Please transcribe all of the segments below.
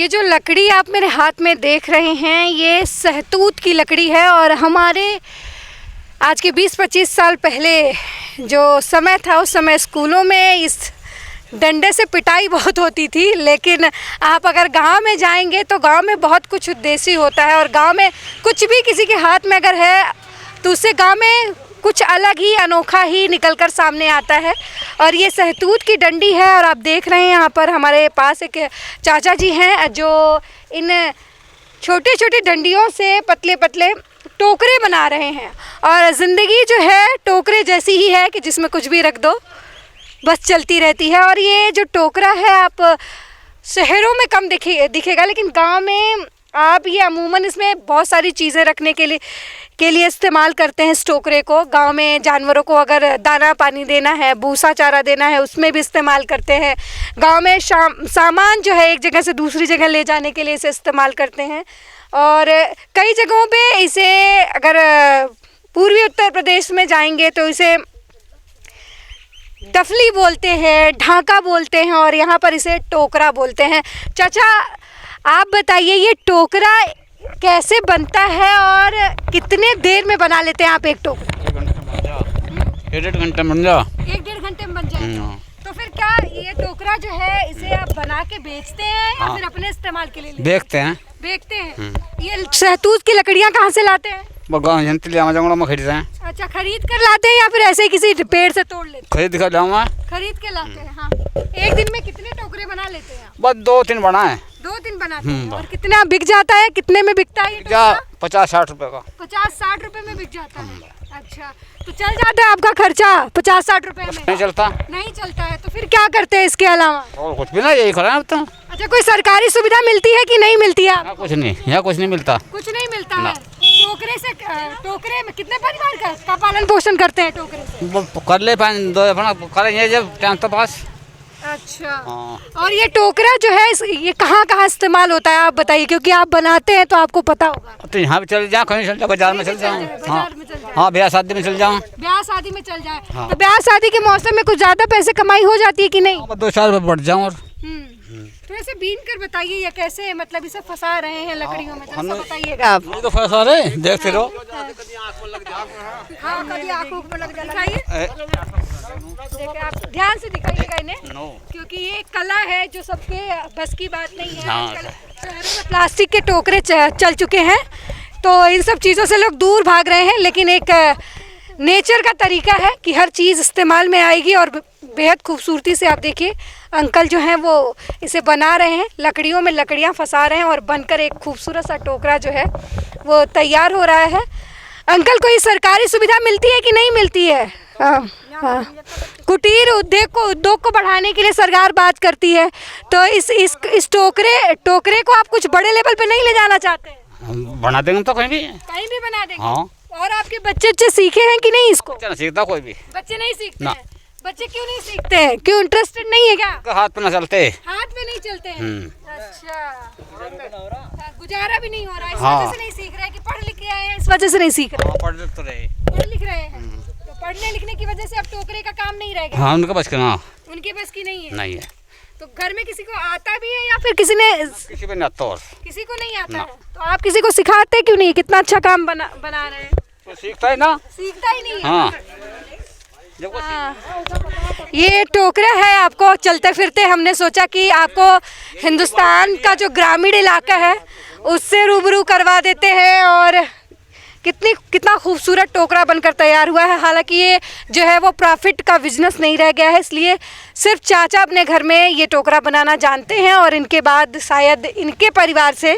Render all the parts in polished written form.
ये जो लकड़ी आप मेरे हाथ में देख रहे हैं ये सहतूत की लकड़ी है। और हमारे आज के 20-25 साल पहले जो समय था उस समय स्कूलों में इस डंडे से पिटाई बहुत होती थी। लेकिन आप अगर गांव में जाएंगे तो गांव में बहुत कुछ देसी होता है और गांव में कुछ भी किसी के हाथ में अगर है तो उससे गांव में कुछ अलग ही अनोखा ही निकल कर सामने आता है। और ये सहतूत की डंडी है और आप देख रहे हैं यहाँ पर हमारे पास एक चाचा जी हैं जो इन छोटे छोटे डंडियों से पतले पतले टोकरे बना रहे हैं। और ज़िंदगी जो है टोकरे जैसी ही है कि जिसमें कुछ भी रख दो बस चलती रहती है। और ये जो टोकरा है आप शहरों में कम दिखेगा लेकिन गांव में आप ये अमूमन इसमें बहुत सारी चीज़ें रखने के लिए इस्तेमाल करते हैं इस टोकरे को। गांव में जानवरों को अगर दाना पानी देना है, भूसा चारा देना है, उसमें भी इस्तेमाल करते हैं। गांव में सामान जो है एक जगह से दूसरी जगह ले जाने के लिए इसे इस्तेमाल करते हैं। और कई जगहों पे इसे अगर पूर्वी उत्तर प्रदेश में जाएंगे तो इसे डफली बोलते हैं, ढाका बोलते हैं और यहाँ पर इसे टोकरा बोलते हैं। चाचा आप बताइए ये टोकरा कैसे बनता है और कितने देर में बना लेते हैं आप एक टोकरा? 1.5 घंटे बन जा। 1-1.5 घंटे में बन जाए। तो फिर क्या ये टोकरा जो है इसे आप बना के बेचते हैं या फिर अपने इस्तेमाल के लिए बेचते हैं? बेचते हैं। ये सहतूत की लकड़ियाँ कहाँ से लाते हैं? गाँव जनती में खरीदते हैं। अच्छा खरीद कर लाते हैं या फिर ऐसे ही किसी पेड़ से तोड़ लेते हैं? खरीद कर लाऊंगा। खरीद के लाते हैं। हाँ एक दिन में कितने टोकरे बना लेते हैं? बस 2-3 बना है। 2-3 बनाते हैं। और कितना बिक जाता है? कितने में बिकता है? 50-60 रुपए का। 50-60 रुपए में बिक जाता है। अच्छा तो चल जाता है आपका खर्चा 50-60 रुपए में? नहीं चलता। नहीं चलता है तो फिर क्या करते हैं इसके अलावा? और कुछ भी ना, यही करें अब तो। अच्छा कोई सरकारी सुविधा मिलती है कि नहीं मिलती है? कुछ नहीं, यहाँ कुछ नहीं मिलता। कुछ नहीं मिलता है। टोकरे में कितने परिवार का पालन पोषण करते हैं टोकरे से? कर ले करेंगे जब टाइम तो पास। अच्छा और ये टोकरा जो है ये कहाँ कहाँ इस्तेमाल होता है आप बताइए, क्योंकि आप बनाते हैं तो आपको पता होगा। तो यहाँ भी चल जाओ, कहीं चल जाओ, बाजार में चल जाऊँ। हाँ ब्याह शादी में चल जाऊँ। ब्याह शादी में चल जाए। तो ब्याह शादी के मौसम में कुछ ज्यादा पैसे कमाई हो जाती है कि नहीं? 2-4 रुपये बढ़ जाऊँ। और तो ऐसे बीन कर बताइए ये कैसे मतलब इसे फंसा रहे हैं लकड़ियों में, जरा बताइएगा आप। तो फंसा रहे देखते रहो। हाँ कभी आँखों में लग जाए। देखिए आप ध्यान से दिखाइएगा इन्हें क्योंकि ये कला है जो सबके बस की बात नहीं है। आजकल शहरों में प्लास्टिक के टोकरे चल चुके हैं तो इन सब चीज़ों से लोग दूर भाग रहे हैं। लेकिन एक नेचर का तरीका है कि हर चीज़ इस्तेमाल में आएगी। और बेहद खूबसूरती से आप देखिए अंकल जो हैं वो इसे बना रहे हैं, लकड़ियों में लकड़ियाँ फंसा रहे हैं और बनकर एक खूबसूरत सा टोकरा जो है वो तैयार हो रहा है। अंकल कोई सरकारी सुविधा मिलती है कि नहीं मिलती है? हाँ कुटीर उद्योग को बढ़ाने के लिए सरकार बात करती है। तो इस टोकरे को आप कुछ बड़े लेवल पे नहीं ले जाना चाहते हैं? बना देंगे तो कहीं भी बना देंगे। हाँ। और आपके बच्चे सीखे हैं कि नहीं इसको? सीखता कोई भी बच्चे नहीं सीखते हैं। बच्चे क्यों नहीं सीखते हैं? क्यों इंटरेस्टेड नहीं है क्या? हाथ पे ना चलते। हाथ में नहीं चलते हैं। अच्छा गुजारा भी नहीं हो रहा है इस वजह से नहीं सीख रहे कि पढ़ लिख के आए हैं इस वजह से नहीं सीख रहे? पढ़ लिख रहे हैं। तो पढ़ने लिखने की वजह से अब टोकरे का काम नहीं रहेगा? हाँ उनके बस का उनके बस की नहीं है। नहीं है। तो घर में किसी को आता भी है या फिर किसी को नहीं आता? किसी को नहीं आता है। तो आप किसी को सिखाते क्यों नहीं? कितना अच्छा काम बना रहे हैं। तो सीखता ही ना, सीखता ही नहीं है। हाँ। ये टोकरा है। आपको चलते फिरते हमने सोचा कि आपको हिंदुस्तान का जो ग्रामीण इलाका है उससे रूबरू करवा देते हैं और कितना खूबसूरत टोकरा बनकर तैयार हुआ है। हालांकि ये जो है वो प्रॉफिट का बिजनेस नहीं रह गया है, इसलिए सिर्फ चाचा अपने घर में ये टोकरा बनाना जानते हैं और इनके बाद शायद इनके परिवार से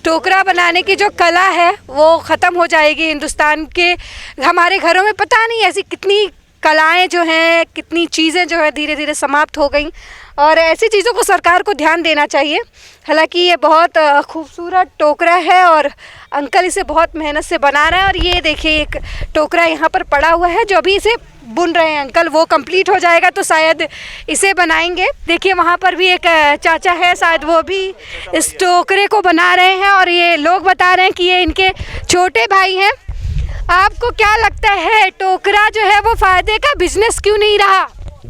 टोकरा बनाने की जो कला है वो ख़त्म हो जाएगी। हिंदुस्तान के हमारे घरों में पता नहीं ऐसी कितनी कलाएं जो हैं, कितनी चीज़ें जो है धीरे धीरे समाप्त हो गई और ऐसी चीज़ों को सरकार को ध्यान देना चाहिए। हालांकि ये बहुत खूबसूरत टोकरा है और अंकल इसे बहुत मेहनत से बना रहे हैं। और ये देखिए एक टोकरा यहाँ पर पड़ा हुआ है जो अभी इसे बुन रहे हैं अंकल, वो कंप्लीट हो जाएगा तो शायद इसे बनाएंगे। देखिए वहाँ पर भी एक चाचा है, शायद वो भी इस टोकरे को बना रहे हैं और ये लोग बता रहे हैं कि ये इनके छोटे भाई हैं। आपको क्या लगता है टोकरा जो है वो फायदे का बिजनेस क्यों नहीं रहा?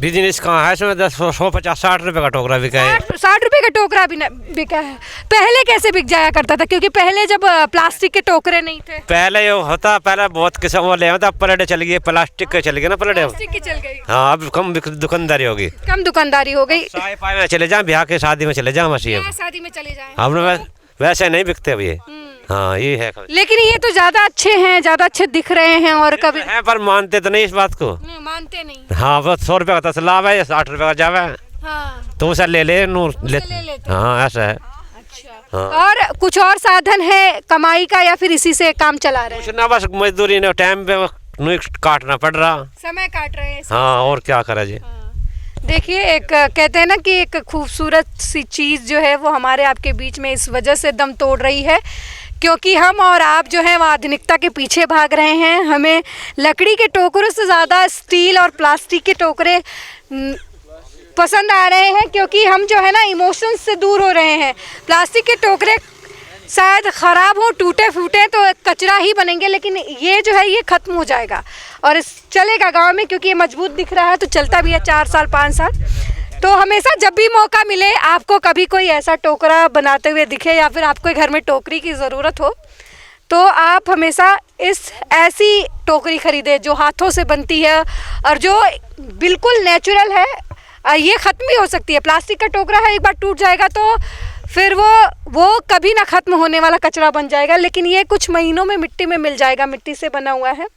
बिजनेस कहाँ है इसमें 150-60 रुपए का टोकरा बिका है। 60 रुपए का टोकरा भी बिका है। पहले कैसे बिक जाया करता था, क्योंकि पहले जब प्लास्टिक के टोकरे नहीं थे। पहले ये होता, पहले बहुत किस्म वो ले आता, प्लेटें चल गई, प्लास्टिक के चल गए ना प्लेटें। प्लास्टिक की चल गई। हाँ अब कम दुकानदारी होगी, कम दुकानदारी हो गई। चाय पाए में चले जाए, ब्याह के शादी में चले जाए, मशीन शादी में चले जाए। हमने वैसे नहीं बिकते अब ये। हाँ ये है, लेकिन ये तो ज्यादा अच्छे हैं, ज्यादा अच्छे दिख रहे हैं। और कभी है पर मानते तो नहीं इस बात को। मानते नहीं। हाँ बस 100 रुपए का तो लाभ है, 60 रुपए का जावा है, हाँ तो उसे ले ले नूर ले। लेते। हाँ ऐसा है। अच्छा। और कुछ और साधन है कमाई का, या फिर इसी से काम चला रहे हैं? कुछ ना, बस मजदूरी ने टाइम पे नहीं काटना पड़ रहा, समय काट रहे हैं। हाँ और क्या करा जी। देखिए, एक कहते हैं ना कि एक खूबसूरत सी चीज़ जो है वो हमारे आपके बीच में इस वजह से दम तोड़ रही है क्योंकि हम और आप जो है वो आधुनिकता के पीछे भाग रहे हैं। हमें लकड़ी के टोकरों से ज़्यादा स्टील और प्लास्टिक के टोकरे पसंद आ रहे हैं, क्योंकि हम जो है ना इमोशंस से दूर हो रहे हैं। प्लास्टिक के टोकरे शायद ख़राब हो, टूटे फूटे तो कचरा ही बनेंगे, लेकिन ये जो है ये ख़त्म हो जाएगा और चलेगा गांव में, क्योंकि ये मजबूत दिख रहा है तो चलता भी है 4 साल 5 साल। तो हमेशा जब भी मौका मिले, आपको कभी कोई ऐसा टोकरा बनाते हुए दिखे या फिर आपको घर में टोकरी की ज़रूरत हो, तो आप हमेशा ऐसी टोकरी ख़रीदें जो हाथों से बनती है और जो बिल्कुल नेचुरल है। ये ख़त्म भी हो सकती है। प्लास्टिक का टोकरा है, एक बार टूट जाएगा तो फिर वो कभी ना ख़त्म होने वाला कचरा बन जाएगा, लेकिन ये कुछ महीनों में मिट्टी में मिल जाएगा, मिट्टी से बना हुआ है।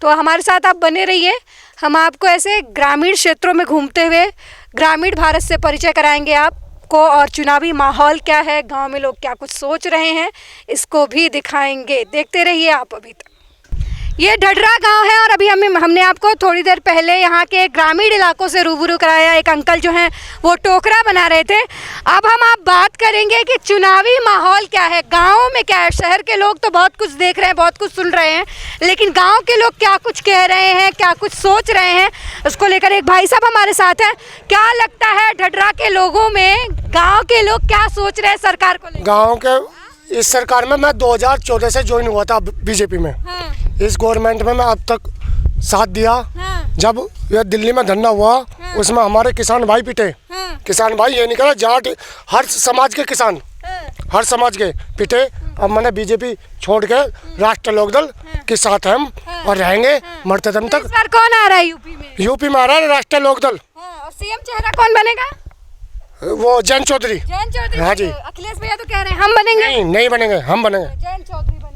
तो हमारे साथ आप बने रहिए, हम आपको ऐसे ग्रामीण क्षेत्रों में घूमते हुए ग्रामीण भारत से परिचय कराएंगे आपको, और चुनावी माहौल क्या है, गांव में लोग क्या कुछ सोच रहे हैं, इसको भी दिखाएंगे। देखते रहिए आप। अभी तक ये ढडरा गांव है और अभी हमने आपको थोड़ी देर पहले यहाँ के ग्रामीण इलाकों से रूबरू कराया। एक अंकल जो हैं वो टोकरा बना रहे थे। अब हम आप बात करेंगे कि चुनावी माहौल क्या है, गाँव में क्या है। शहर के लोग तो बहुत कुछ देख रहे हैं, बहुत कुछ सुन रहे हैं, लेकिन गाँव के लोग क्या कुछ कह रहे हैं, क्या कुछ सोच रहे हैं, उसको लेकर एक भाई साहब हमारे साथ हैं। क्या लगता है ढडरा के लोगों में, गाँव के लोग क्या सोच रहे हैं सरकार को लेकर? गाँव के इस सरकार में मैं 2014 से ज्वाइन हुआ था बीजेपी में। हाँ। इस गवर्नमेंट में मैं अब तक साथ दिया। हाँ। जब यह दिल्ली में धरना हुआ, हाँ। उसमें हमारे किसान भाई पिटे। हाँ। किसान भाई ये निकला जाट, हर समाज के किसान, हर समाज के पिटे। अब मैंने बीजेपी छोड़ के राष्ट्रीय लोकदल के साथ हम और रहेंगे मरते दम तक। इस बार कौन आ रहा है यूपी में? यूपी में आ रहा है राष्ट्रीय लोकदल। और सीएम चेहरा कौन बनेगा? वो जैन चौधरी। जैन चौधरी। हाँ जी। अखिलेश भैया तो कह रहे हैं हम बनेंगे। नहीं बनेंगे, हम बनेंगे। जैन चौधरी बनेंगे।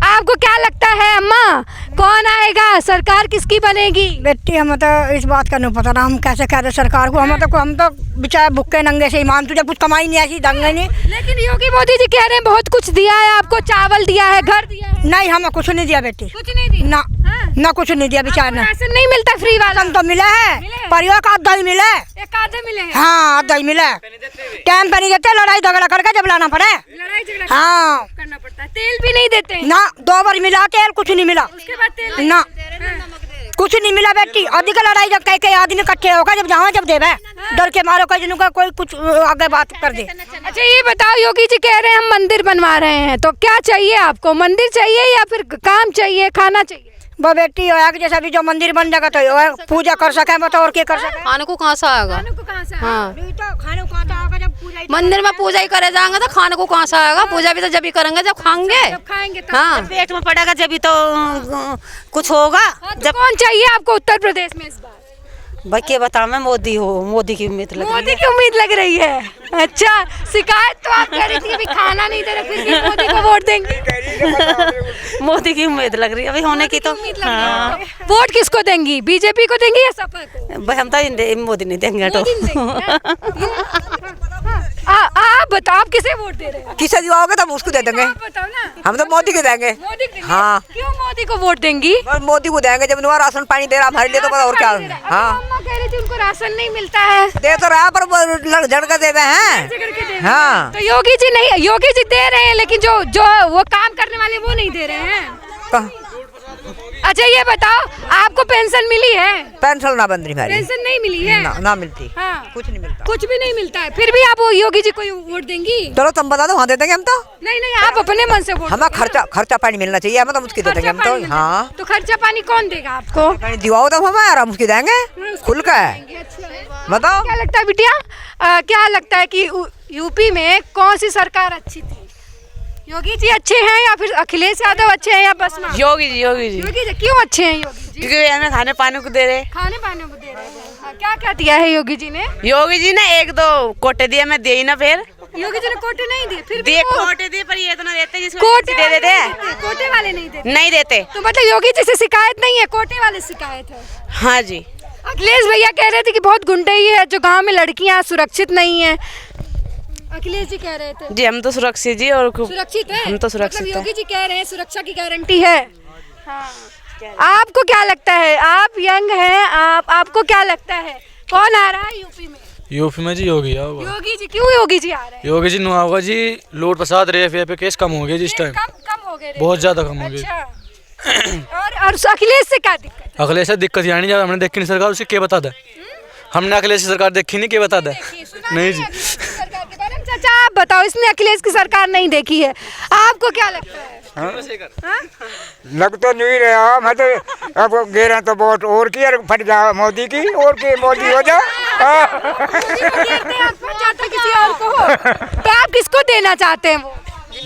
आपको क्या लगता है अम्मा, कौन आएगा, सरकार किसकी बनेगी? बेटी हमें तो इस बात का नहीं पता ना, हम कैसे कह रहे सरकार को। हम तो बेचारे भुक्के नंगे से ईमान, तुझे कुछ कमाई नहीं ऐसी दंगे नहीं। लेकिन योगी मोदी जी कह रहे हैं बहुत कुछ दिया है आपको, चावल दिया है, घर दिया है। नहीं, हमें कुछ नहीं दिया बेटी, कुछ नहीं दिया ना। हाँ? ना कुछ नहीं दिया बेचारे ने। राशन नहीं मिलता फ्री वाला? हम तो मिला है, परिवार का दही मिले। एक आधे मिले हैं। हाँ दही मिले, टाइम पे नहीं देते, लड़ाई झगड़ा करके जब लाना पड़े। लड़ाई झगड़ा हाँ करना पड़ता है। तेल भी नहीं देते हैं। ना, 2 बार मिला तेल, कुछ नहीं मिला। उसके बाद तेल ना, कुछ नहीं मिला बेटी। अधिक लड़ाई जब कई आदमी इकट्ठे होगा, जब जहाँ जब देवे, डर के मारो कोई कुछ आगे बात कर दे। अच्छा ये बताओ, योगी जी कह रहे हैं हम मंदिर बनवा रहे हैं, तो क्या चाहिए आपको? मंदिर चाहिए या फिर काम चाहिए, खाना चाहिए? वो बेटी हो कि जैसा भी जो मंदिर बन जाएगा तो पूजा कर सके, बताओ और क्या कर सके। खाने को कहाँ से आएगा? खाने को कहाँ से? हाँ, खाने को कहाँ से आएगा जब पूजा मंदिर में पूजा ही करे जाएंगे तो खाने को कहाँ से आएगा? पूजा भी तो जब ही करेंगे जब खाएंगे। जब खाएंगे तब। हाँ, पेट में पड़ेगा जब ही तो कुछ होगा। हाँ, तो कौन चाहिए आपको उत्तर प्रदेश में इस बार? भाई क्या बताऊं, मैं मोदी की उम्मीद लग रही मोदी की उम्मीद लग रही है। अच्छा, शिकायत तो आप कर रही थी अभी खाना नहीं दे रहे, फिर भी मोदी को वोट देंगे? है। मोदी की उम्मीद लग रही है अभी होने की तो। हाँ। वोट किसको देंगी, बीजेपी को देंगी या सपा को? भाई हम तो मोदी नहीं देंगे तो। आप बताओ, आप किसे वोट दे रहे हैं? किसे दिवाओगे तब उसको दे देंगे। आप बताओ ना। हम तो मोदी के देंगे। मोदी को देंगे? हाँ। क्यों मोदी को वोट देंगी? और मोदी को देंगे जब इनका राशन पानी दे रहा हमारे लिए, तो पता और क्या। हाँ अम्मा कह रही थी उनको राशन नहीं मिलता है। दे तो रहा पर लड़ झड़ कर दे रहे हैं। हाँ तो योगी जी नहीं, योगी जी दे रहे हैं, लेकिन जो वो काम करने वाले वो नहीं दे रहे हैं। अच्छा ये बताओ, आपको पेंशन मिली है? पेंशन ना बंद रही हमारी। पेंशन नहीं मिली है? ना मिलती। हाँ। कुछ नहीं मिलता। कुछ भी नहीं मिलता है, फिर भी आप वो योगी जी को वोट देंगी? चलो तुम बता दो, हाँ दे देंगे हम तो। नहीं आप अपने मन से वोट हमें दोगे खर्चा पानी मिलना चाहिए, हमें तो मुझकी दे देंगे हम खर्चा पानी तो। हाँ तो खर्चा पानी कौन देगा आपको? दिवाओ तो हमें और हम उसकी देंगे खुल का है। बताओ क्या लगता है बिटिया, क्या लगता है कि यूपी में कौन सी सरकार अच्छी थी? योगी जी अच्छे हैं या फिर अखिलेश यादव अच्छे हैं या बसपा? योगी जी योगी जी, योगी जी क्यों अच्छे हैं योगी जी? क्योंकि हमें खाने पाने को दे रहे। खाने पाने को दे रहे हैं। क्या क्या दिया है योगी जी ने? योगी जी ने 1-2 कोटे दिए, मैं दे ही ना फिर। योगी जी ने कोटे नहीं दिए, फिर भी दिए वो कोटे दिए, पर ये तो ना देते जिसको कोटे दे देते हैं। कोटे वाले नहीं देते। नहीं देते। तो मतलब योगी जी से शिकायत नहीं है, कोटे वाले शिकायत है। हाँ जी। अखिलेश भैया कह रहे थे कि बहुत गुंडई है, जो गांव में लड़कियां सुरक्षित नहीं है। अखिलेश जी कह रहे थे। जी हम तो सुरक्षित जी, और सुरक्षित है? हम तो सुरक्षित मतलब हैं। योगी जी कह रहे हैं सुरक्षा की गारंटी है। हाँ। आपको क्या लगता है, आप यंग हैं, आपको क्या लगता है कौन आ रहा है यूपी में? यूपी में जी योगी होगा। योगी जी क्यों योगी जी आ रहे हैं? योगी जी नुआ होगा जी, लूट प्रसाद रेप पे केस कम हो गए जी इस टाइम, कम हो गए, बहुत ज्यादा कम हो गए। अच्छा। और अखिलेश से क्या दिक्कत है? अखिलेश से दिक्कत यानी जब हमने देखी नहीं सरकार, उसे क्या बता दे? हमने अखिलेश की सरकार देखी नहीं, क्या बता दे? नहीं जी। सरकार के बारे में चाचा आप बताओ, इसने अखिलेश की सरकार नहीं देखी है, आपको क्या लगता है? लग तो नहीं रहा, मैं तो अब गिरा तो बहुत और की यार, फट जा मोदी की, और की मोदी हो जा। किसी और को हो तो आप किसको देना चाहते हैं? वो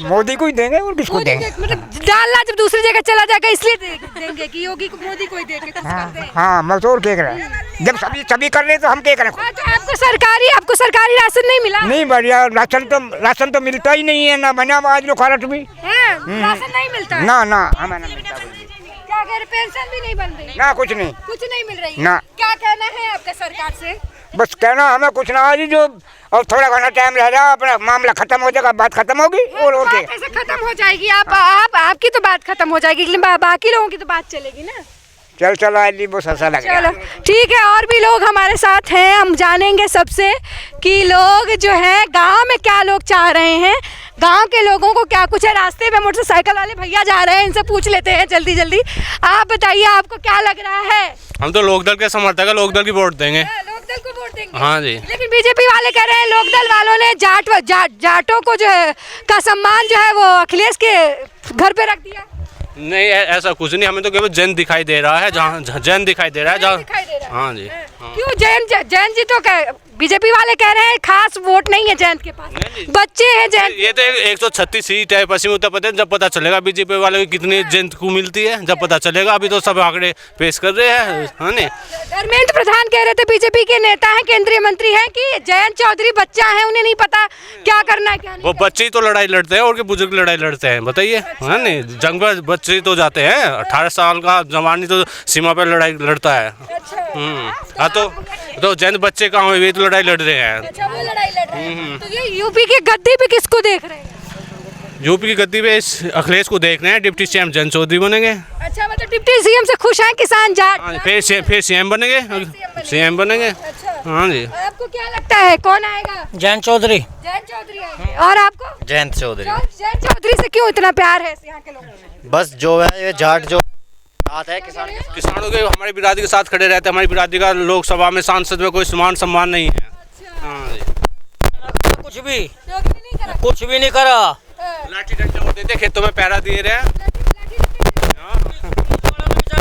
मोदी को ही देंगे और किसको देंगे? मतलब डालना जब दूसरी जगह चला जाएगा इसलिए देंगे कि योगी को मोदी को ही देके कुछ कर दें। हाँ मैं तो और क्या करें, जब सभी कर रहे तो हम क्या करें? हाँ, तो आपको सरकारी राशन नहीं मिला? नहीं बढ़िया, राशन तो मिलता ही नहीं है ना, बना आज लोग खारट भी राशन नहीं मिलता है? ना हमें ना मिलता। क्या कह रहे, पेंशन भी नहीं बन रही? ना कुछ नहीं मिल रही ना। क्या कहना है आपका सरकार से? बस कहना हमें कुछ ना आज जो, और थोड़ा घना टाइम रह जाए अपना मामला खत्म हो जाएगा, बात खत्म होगी और क्या? बात ऐसे खत्म हो जाएगी, आपकी तो बात खत्म हो जाएगी, लेकिन बाकी लोगों की तो बात चलेगी ना। चल आइली बहुत ऐसा लग चलो ठीक है, और भी लोग हमारे साथ हैं, हम जानेंगे सबसे कि लोग जो है गांव में क्या लोग चाह रहे हैं, गांव के लोगों को क्या कुछ है। रास्ते में मोटरसाइकिल वाले भैया जा रहे हैं, इनसे पूछ लेते हैं जल्दी। आप बताइए आपको क्या लग रहा है? हम तो लोकदल के समर्थक है, लोकदल की वोट देंगे। लोकदल को वोट देंगे? हाँ जी। लेकिन बीजेपी वाले कह रहे हैं लोकदल वालों ने जाटों को जो है का सम्मान जो है वो अखिलेश के घर पे रख दिया। नहीं ऐसा कुछ नहीं, हमें तो केवल जैन दिखाई दे रहा है, जहाँ जैन दिखाई दे रहा है जहाँ। हाँ जी। क्यों जैन जी तो बीजेपी वाले कह रहे हैं खास वोट नहीं है जैन के पास, बच्चे हैं जैन। ये तो 136 सीट है पश्चिमी उत्तर प्रदेश, जब पता चलेगा बीजेपी वाले को कितनी जैन को मिलती है, जब पता चलेगा। अभी तो सब आंकड़े पेश कर रहे हैं, है ना? धर्मेंद्र प्रधान कह रहे थे, बीजेपी के नेता हैं, केंद्रीय मंत्री हैं, कि जयंत चौधरी बच्चा है, उन्हें नहीं पता क्या करना है क्या नहीं। वो बच्चे ही तो लड़ाई लड़ते हैं और के बुजुर्ग लड़ाई लड़ते हैं, बताइए, है ना? जंग में बच्चे तो जाते हैं, 18 साल का जवानी तो सीमा पर लड़ाई लड़ता है। हाँ तो जैन बच्चे कहाँ हुए, तो लड़ाई लड़ रहे हैं। अच्छा, वो लड़ाई लड़ रहे हैं। तो ये यूपी के गद्दी पे किसको देख रहे हैं? यूपी की गद्दी पे इस अखिलेश को देख रहे हैं, डिप्टी सीएम जयंत चौधरी बनेंगे। अच्छा, मतलब डिप्टी सीएम से खुश हैं किसान जाट? फिर सीएम बनेंगे, सीएम बनेंगे। हाँ जी। आपको क्या लगता है कौन आएगा? जयंत चौधरी। जयंत चौधरी आएंगे। और आपको? जयंत चौधरी। जयंत चौधरी से क्यों इतना प्यार है यहाँ के लोगों को? बस जो है ये जाट जो बात है किसानों के, हमारी बिरादरी के साथ खड़े रहते हैं। हमारी बिरादरी का लोकसभा में सांसद में कोई मान सम्मान नहीं है। हाँ जी। कुछ भी नहीं करा। लाठी डंडे होते थे, खेतों में पहरा दिए रहे।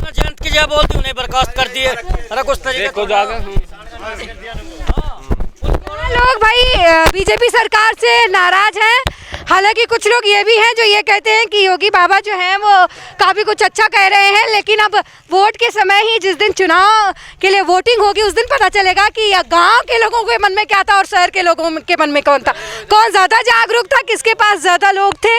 जयंत की जय बोलती उन्हें बर्खास्त कर दिए। अरे कुछ देखो जाकर लोग भाई बीजेपी सरकार से नाराज हैं। हालांकि कुछ लोग ये भी हैं जो ये कहते हैं कि योगी बाबा जो हैं वो काफ़ी कुछ अच्छा कह रहे हैं, लेकिन अब वोट के समय ही, जिस दिन चुनाव के लिए वोटिंग होगी, उस दिन पता चलेगा कि गांव के लोगों के मन में क्या था और शहर के लोगों के मन में कौन था, कौन ज़्यादा जागरूक था, किसके पास ज़्यादा लोग थे।